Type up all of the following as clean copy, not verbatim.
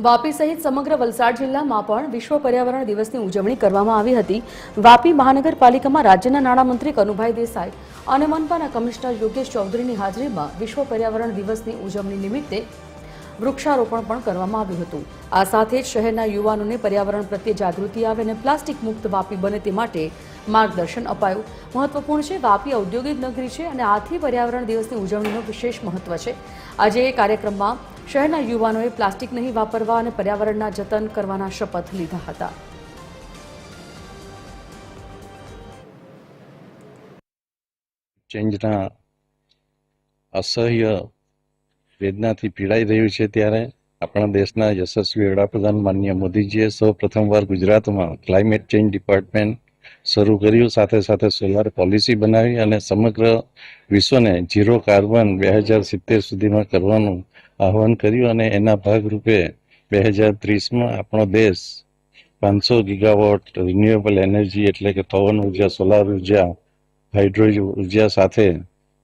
વાપી સહિત સમગ્ર વલસાડ જિલ્લામાં પણ વિશ્વ પર્યાવરણ દિવસની ઉજવણી કરવામાં આવી હતી। વાપી મહાનગરપાલિકામાં રાજ્યના નાણામંત્રી કનુભાઈ દેસાઈ અને મનપાના કમિશનર યોગેશ ચૌધરીની હાજરીમાં વિશ્વ પર્યાવરણ દિવસની ઉજવણી નિમિત્તે વૃક્ષારોપણ પણ કરવામાં આવ્યું હતું। આ સાથે જ શહેરના યુવાનોને પર્યાવરણ પ્રત્યે જાગૃતિ આવે અને પ્લાસ્ટિક મુક્ત વાપી બને તે માટે માર્ગદર્શન અપાયું। મહત્વપૂર્ણ છે, વાપી ઔદ્યોગિક નગરી છે અને આથી પર્યાવરણ દિવસની ઉજવણીનું વિશેષ મહત્વ છે। આજે એ કાર્યક્રમમાં શહેરના યુવાનોએ પ્લાસ્ટિક નહીં વાપરવા અને પર્યાવરણના જતન કરવાના શપથ લીધા હતા। ચેન્જના અસહ્ય વેદનાથી પીડાઈ રહ્યું છે ત્યારે આપણા દેશના યશસ્વી વડાપ્રધાન માનનીય મોદીજીએ સૌ પ્રથમવાર ગુજરાતમાં ક્લાઇમેટ ચેન્જ ડિપાર્ટમેન્ટ શરૂ કર્યું। સાથે સાથે સોલાર પોલિસી બનાવી અને સમગ્ર વિશ્વને ઝીરો કાર્બન 2070 સુધીમાં કરવાનું આહવાન કર્યું અને એના ભાગરૂપે 2030માં આપણો દેશ 500 ગીગાવોટ રિન્યુએબલ એનર્જી એટલે કે પવન ઉર્જા, સોલાર ઉર્જા, હાઇડ્રો ઉર્જા સાથે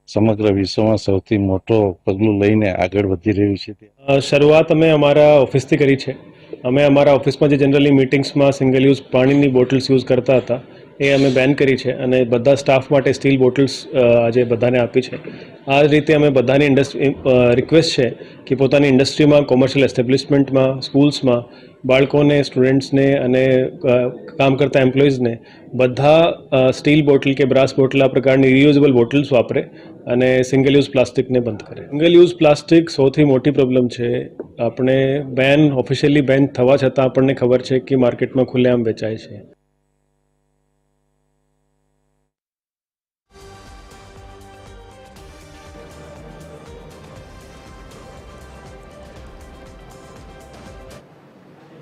સમગ્ર વિશ્વમાં સૌથી મોટો પગલું લઈને આગળ વધી રહ્યું છે। શરૂઆત અમે અમારા ઓફિસથી કરી છે। અમે અમારા ઓફિસમાં જે જનરલી મિટિંગ્સમાં સિંગલ યુઝ પાણીની બોટલ્સ યુઝ કરતા હતા એ અમે બેન કરી છે અને બધા સ્ટાફ માટે સ્ટીલ બોટલ્સ આજે બધાને આપી છે। આ રીતે અમે બધાની રિક્વેસ્ટ છે કે પોતાની ઇન્ડસ્ટ્રીમાં, કોમર્શિયલ એસ્ટેબ્લિશમેન્ટમાં, સ્કૂલ્સમાં બાળકોને, સ્ટુડન્ટ્સને અને કામ કરતા એમ્પ્લોઈઝને બધા સ્ટીલ બોટલ કે બ્રાસ બોટલ આ પ્રકારની રિયુઝેબલ બોટલ્સ વાપરે અને સિંગલ યુઝ પ્લાસ્ટિકને બંધ કરે। સિંગલ યુઝ પ્લાસ્ટિક સૌથી મોટી પ્રોબ્લેમ છે। આપણે ઓફિશિયલી બેન થવા છતાં આપણને ખબર છે કે માર્કેટમાં ખુલ્લેઆમ વેચાય છે।